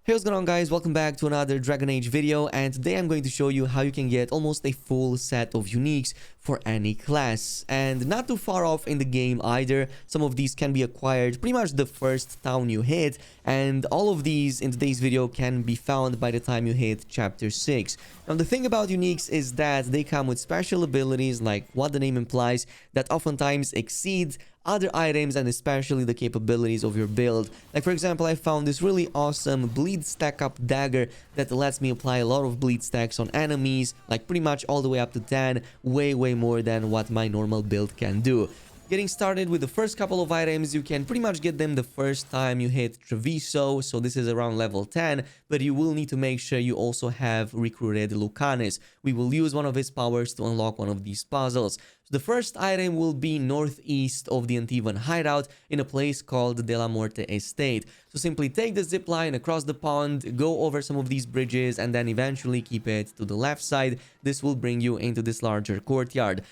Hey, what's going on, guys? Welcome back to another Dragon Age video, and today I'm going to show you how you can get almost a full set of uniques for any class, and not too far off in the game either. Some of these can be acquired pretty much the first town you hit, and all of these in today's video can be found by the time you hit chapter 6. Now, the thing about uniques is that they come with special abilities, like what the name implies, that oftentimes exceed other items and especially the capabilities of your build. Like, for example, I found this really awesome bleed stack up dagger that lets me apply a lot of bleed stacks on enemies, like pretty much all the way up to 10, way more than what my normal build can do. Getting started with the first couple of items, you can pretty much get them the first time you hit Treviso, so this is around level 10, but you will need to make sure you also have recruited Lucanus. We will use one of his powers to unlock one of these puzzles. So the first item will be northeast of the Antivan hideout in a place called De La Morte Estate. So simply take the zipline across the pond, go over some of these bridges, and then eventually keep it to the left side. This will bring you into this larger courtyard.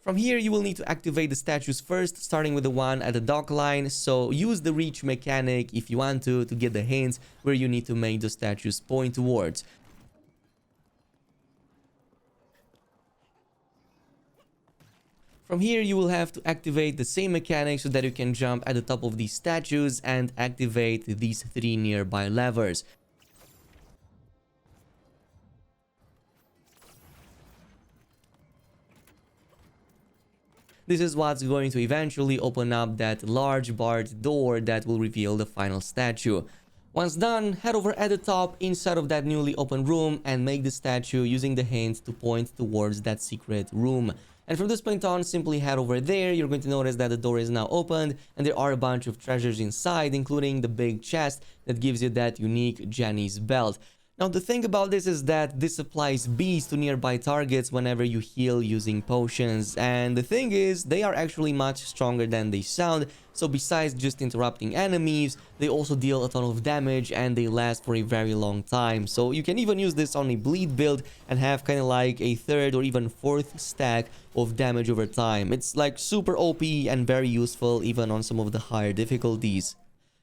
From here, you will need to activate the statues first, starting with the one at the dock line. So use the reach mechanic if you want to get the hints where you need to make the statues point towards. From here, you will have to activate the same mechanic so that you can jump at the top of these statues and activate these 3 nearby levers. This is what's going to eventually open up that large barred door that will reveal the final statue. Once done, head over at the top inside of that newly opened room and make the statue using the hint to point towards that secret room. And from this point on, simply head over there. You're going to notice that the door is now opened and there are a bunch of treasures inside, including the big chest that gives you that unique Jenny's belt. Now, the thing about this is that this applies bees to nearby targets whenever you heal using potions. And the thing is, they are actually much stronger than they sound. So besides just interrupting enemies, they also deal a ton of damage and they last for a very long time. So you can even use this on a bleed build and have kind of like a 3rd or even 4th stack of damage over time. It's like super OP and very useful even on some of the higher difficulties.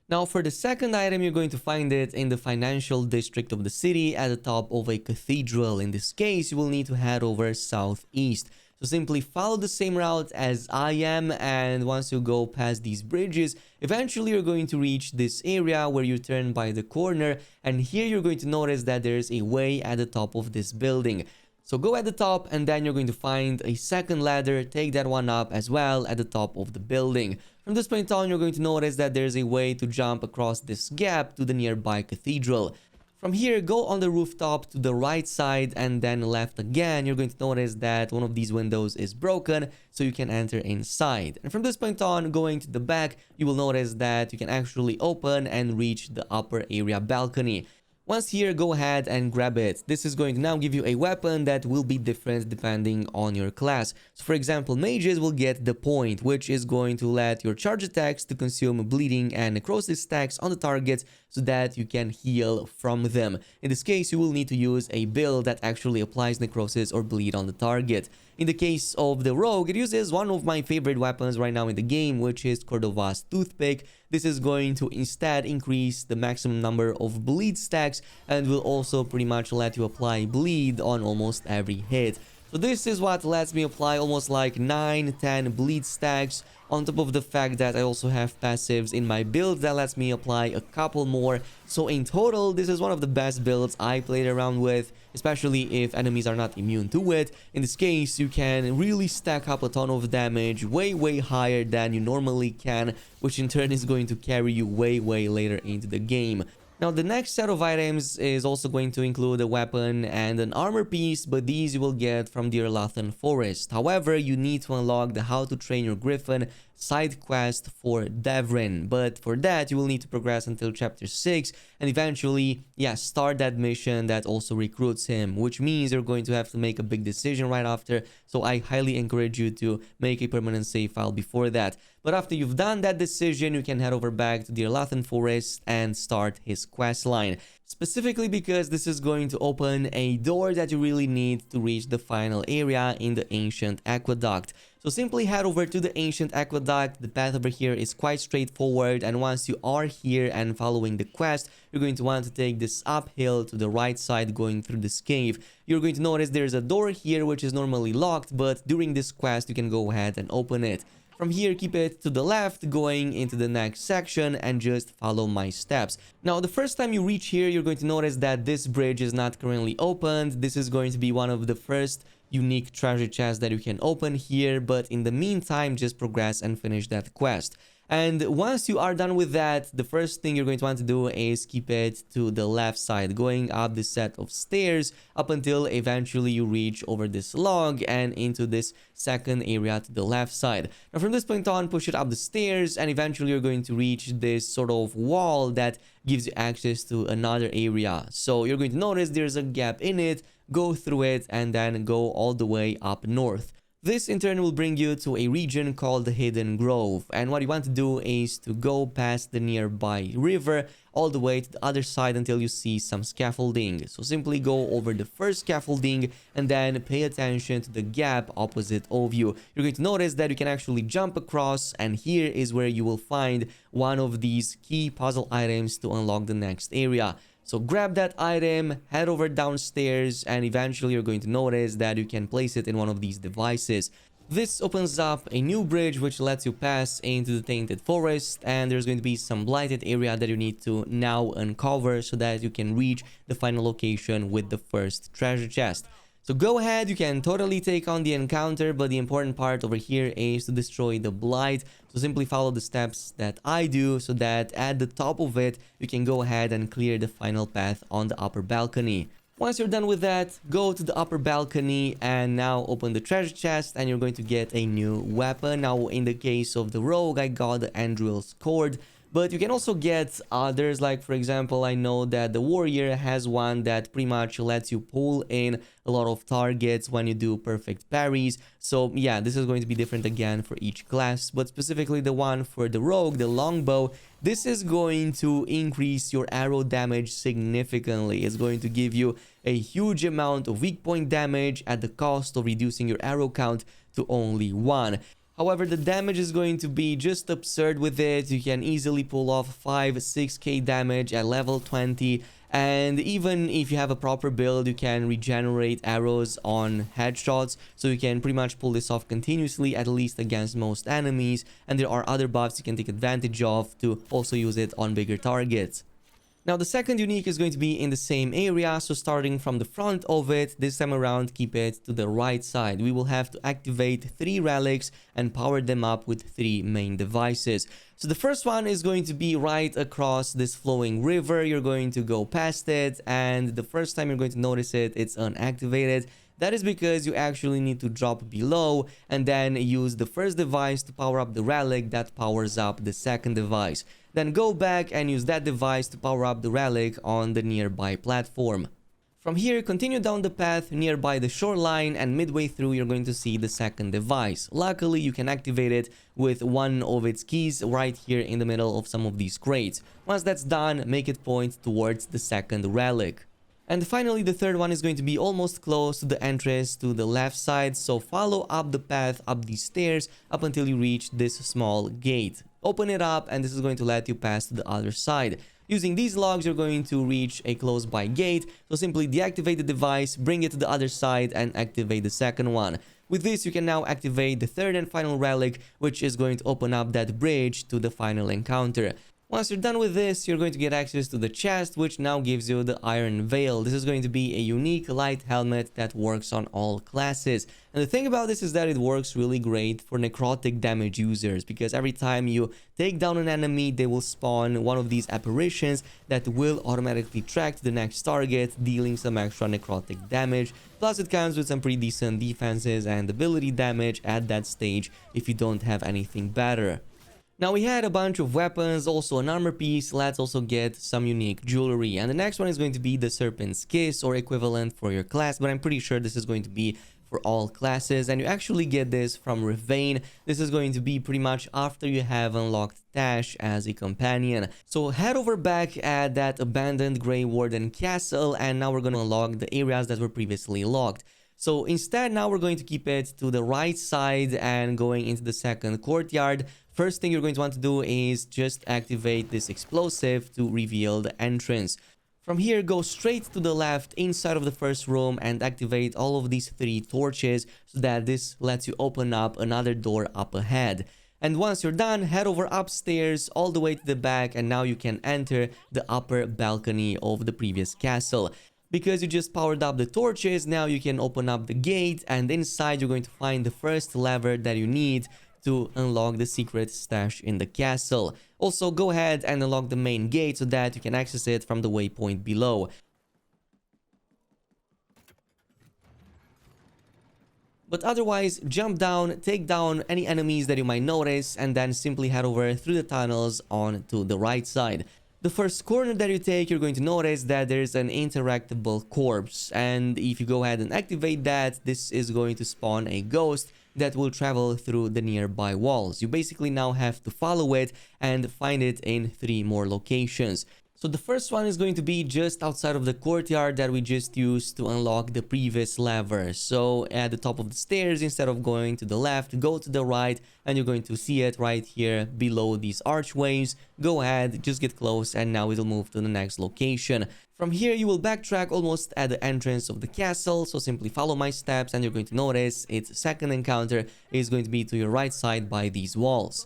Now, for the second item, you're going to find it in the financial district of the city at the top of a cathedral. In this case, you will need to head over southeast. So simply follow the same route as I am, and once you go past these bridges, eventually you're going to reach this area where you turn by the corner, and here you're going to notice that there's a way at the top of this building. So go at the top and then you're going to find a second ladder, take that one up as well at the top of the building. From this point on, you're going to notice that there's a way to jump across this gap to the nearby cathedral. From here, go on the rooftop to the right side and then left again. You're going to notice that one of these windows is broken, so you can enter inside. And from this point on, going to the back, you will notice that you can actually open and reach the upper area balcony. Once here, go ahead and grab it. This is going to now give you a weapon that will be different depending on your class. So for example, mages will get the point, which is going to let your charge attacks to consume bleeding and necrosis stacks on the targets so that you can heal from them. In this case, you will need to use a build that actually applies necrosis or bleed on the target. In the case of the rogue, it uses one of my favorite weapons right now in the game, which is Cordova's toothpick. This is going to instead increase the maximum number of bleed stacks and will also pretty much let you apply bleed on almost every hit. So this is what lets me apply almost like 9-10 bleed stacks, on top of the fact that I also have passives in my build that lets me apply a couple more. So in total, this is one of the best builds I played around with, especially if enemies are not immune to it. In this case, you can really stack up a ton of damage way higher than you normally can, which in turn is going to carry you way later into the game. Now, the next set of items is also going to include a weapon and an armor piece, but these you will get from the Arlathan forest. However, you need to unlock the How to Train Your Griffin side quest for Devrin, but for that you will need to progress until chapter 6 and eventually start that mission that also recruits him, which means you're going to have to make a big decision right after. So I highly encourage you to make a permanent save file before that. But after you've done that decision, you can head over back to the Arlathan forest and start his quest line, specifically because this is going to open a door that you really need to reach the final area in the ancient aqueduct. So So simply head over to the ancient aqueduct. The path over here is quite straightforward, and once you are here and following the quest, you're going to want to take this uphill to the right side going through this cave. You're going to notice there's a door here which is normally locked, but during this quest you can go ahead and open it. From here, keep it to the left, going into the next section, and just follow my steps. Now, the first time you reach here, you're going to notice that this bridge is not currently opened. This is going to be one of the first unique treasure chests that you can open here, but in the meantime, just progress and finish that quest. And once you are done with that, the first thing you're going to want to do is keep it to the left side, going up this set of stairs up until eventually you reach over this log and into this second area to the left side. Now from this point on, push it up the stairs and eventually you're going to reach this sort of wall that gives you access to another area. So you're going to notice there's a gap in it, go through it, and then go all the way up north. This in turn will bring you to a region called the Hidden Grove, and what you want to do is to go past the nearby river all the way to the other side until you see some scaffolding. So simply go over the first scaffolding and then pay attention to the gap opposite of you. You're going to notice that you can actually jump across, and here is where you will find one of these key puzzle items to unlock the next area. So grab that item, head over downstairs, and eventually you're going to notice that you can place it in one of these devices. This opens up a new bridge which lets you pass into the Tainted Forest, and there's going to be some blighted area that you need to now uncover so that you can reach the final location with the first treasure chest. So go ahead, you can totally take on the encounter, but the important part over here is to destroy the blight. So simply follow the steps that I do so that at the top of it, you can go ahead and clear the final path on the upper balcony. Once you're done with that, go to the upper balcony and now open the treasure chest and you're going to get a new weapon. Now in the case of the rogue, I got the Andril's Cord. But you can also get others, like for example, I know that the warrior has one that pretty much lets you pull in a lot of targets when you do perfect parries. So yeah, this is going to be different again for each class, but specifically the one for the rogue, the longbow, this is going to increase your arrow damage significantly. It's going to give you a huge amount of weak point damage at the cost of reducing your arrow count to only 1. However, the damage is going to be just absurd with it. You can easily pull off 5-6k damage at level 20. And even if you have a proper build, you can regenerate arrows on headshots. So you can pretty much pull this off continuously, at least against most enemies. And there are other buffs you can take advantage of to also use it on bigger targets. Now, the second unique is going to be in the same area, so starting from the front of it, this time around, keep it to the right side. We will have to activate 3 relics and power them up with 3 main devices. So the first one is going to be right across this flowing river. You're going to go past it, and the first time you're going to notice it, it's unactivated. That is because you actually need to drop below and then use the first device to power up the relic that powers up the second device. Then go back and use that device to power up the relic on the nearby platform. From here, continue down the path nearby the shoreline, and midway through you're going to see the second device. Luckily, you can activate it with one of its keys right here in the middle of some of these crates. Once that's done, make it point towards the second relic. And finally, the third one is going to be almost close to the entrance to the left side, so follow up the path up these stairs up until you reach this small gate. Open it up and this is going to let you pass to the other side. Using these logs, you're going to reach a close by gate, so simply deactivate the device, bring it to the other side and activate the second one. With this, you can now activate the third and final relic, which is going to open up that bridge to the final encounter. Once you're done with this, you're going to get access to the chest, which now gives you the Iron Veil. This is going to be a unique light helmet that works on all classes. And the thing about this is that it works really great for necrotic damage users, because every time you take down an enemy, they will spawn one of these apparitions that will automatically track to the next target, dealing some extra necrotic damage. Plus, it comes with some pretty decent defenses and ability damage at that stage if you don't have anything better. Now, we had a bunch of weapons, also an armor piece. Let's also get some unique jewelry. And the next one is going to be the Serpent's Kiss, or equivalent for your class, but I'm pretty sure this is going to be for all classes. And you actually get this from Ravane. This is going to be pretty much after you have unlocked Tash as a companion. So head over back at that abandoned Grey Warden castle, and now we're going to unlock the areas that were previously locked. So instead, now we're going to keep it to the right side and going into the second courtyard. First thing you're going to want to do is just activate this explosive to reveal the entrance. From here, go straight to the left inside of the first room and activate all of these 3 torches so that this lets you open up another door up ahead. And once you're done, head over upstairs all the way to the back, and now you can enter the upper balcony of the previous castle. Because you just powered up the torches, now you can open up the gate, and inside you're going to find the first lever that you need to unlock the secret stash in the castle. Also, go ahead and unlock the main gate so that you can access it from the waypoint below. But otherwise, jump down, take down any enemies that you might notice, and then simply head over through the tunnels on to the right side. The first corner that you take, you're going to notice that there's an interactable corpse, and if you go ahead and activate that, this is going to spawn a ghost that will travel through the nearby walls. You basically now have to follow it and find it in 3 more locations. So the first one is going to be just outside of the courtyard that we just used to unlock the previous lever. So at the top of the stairs, instead of going to the left, go to the right, and you're going to see it right here below these archways. Go ahead, just get close, and now it'll move to the next location. From here, you will backtrack almost at the entrance of the castle, so simply follow my steps and you're going to notice its second encounter is going to be to your right side by these walls.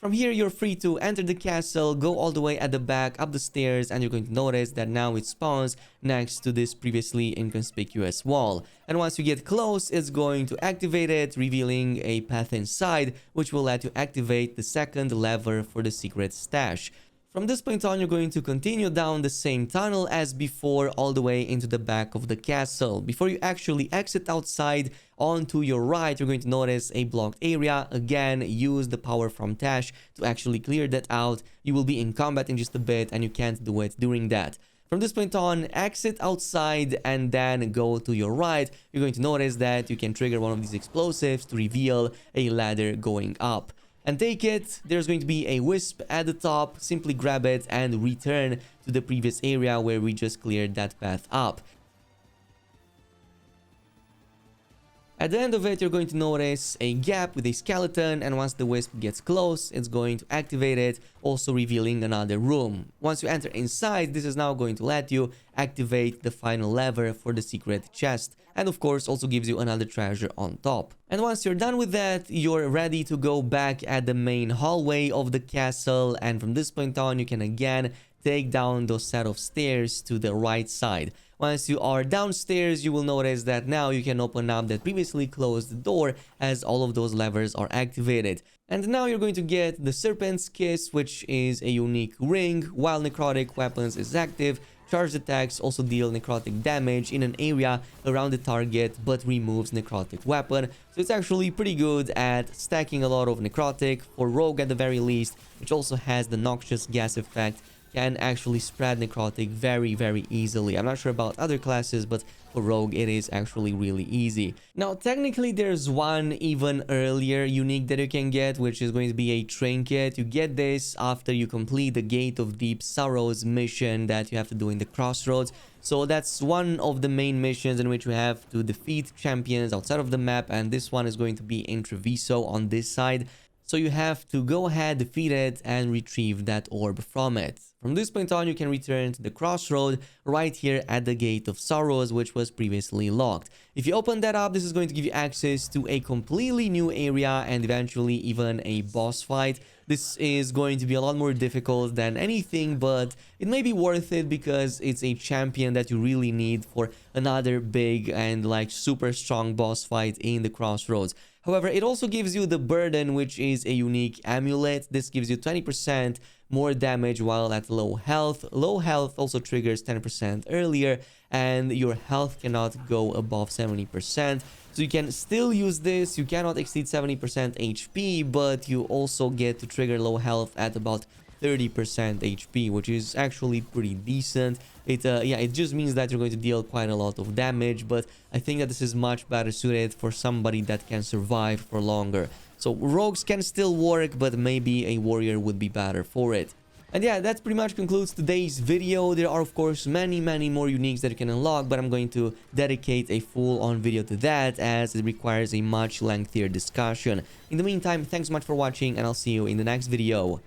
From here, you're free to enter the castle, go all the way at the back, up the stairs, and you're going to notice that now it spawns next to this previously inconspicuous wall. And once you get close, it's going to activate it, revealing a path inside, which will let you activate the second lever for the secret stash. From this point on, you're going to continue down the same tunnel as before, all the way into the back of the castle. Before you actually exit outside, onto your right, you're going to notice a blocked area. Again, use the power from Tash to actually clear that out. You will be in combat in just a bit, and you can't do it during that. From this point on, exit outside and then go to your right. You're going to notice that you can trigger one of these explosives to reveal a ladder going up. And take it, there's going to be a wisp at the top, simply grab it and return to the previous area where we just cleared that path up. At the end of it, you're going to notice a gap with a skeleton, and once the wisp gets close, it's going to activate it, also revealing another room. Once you enter inside, this is now going to let you activate the final lever for the secret chest, and of course also gives you another treasure on top. And once you're done with that, you're ready to go back at the main hallway of the castle, and from this point on, you can again take down those set of stairs to the right side. Once you are downstairs, you will notice that now you can open up that previously closed door as all of those levers are activated. And now you're going to get the Serpent's Kiss, which is a unique ring. While necrotic weapons is active, charged attacks also deal necrotic damage in an area around the target but removes necrotic weapon. So it's actually pretty good at stacking a lot of necrotic. For rogue at the very least, which also has the noxious gas effect, can actually spread necrotic very easily. I'm not sure about other classes, but for rogue it is actually really easy. Now technically there's one even earlier unique that you can get, which is going to be a trinket. You get this after you complete the Gate of Deep Sorrows mission that you have to do in the crossroads. So that's one of the main missions in which we have to defeat champions outside of the map, and this one is going to be in Treviso on this side. So you have to go ahead, defeat it, and retrieve that orb from it. From this point on, you can return to the crossroad right here at the Gate of Sorrows, which was previously locked. If you open that up, this is going to give you access to a completely new area and eventually even a boss fight. This is going to be a lot more difficult than anything, but it may be worth it because it's a champion that you really need for another big and like super strong boss fight in the crossroads. However, it also gives you the Burden, which is a unique amulet. This gives you 20% more damage while at low health. Low health also triggers 10% earlier, and your health cannot go above 70%. So you can still use this. You cannot exceed 70% HP, but you also get to trigger low health at about 30% HP, which is actually pretty decent. It just means that you're going to deal quite a lot of damage, but I think that this is much better suited for somebody that can survive for longer. So rogues can still work, but maybe a warrior would be better for it. And yeah, that pretty much concludes today's video. There are of course many more uniques that you can unlock, but I'm going to dedicate a full-on video to that as it requires a much lengthier discussion. In the meantime, thanks so much for watching, and I'll see you in the next video.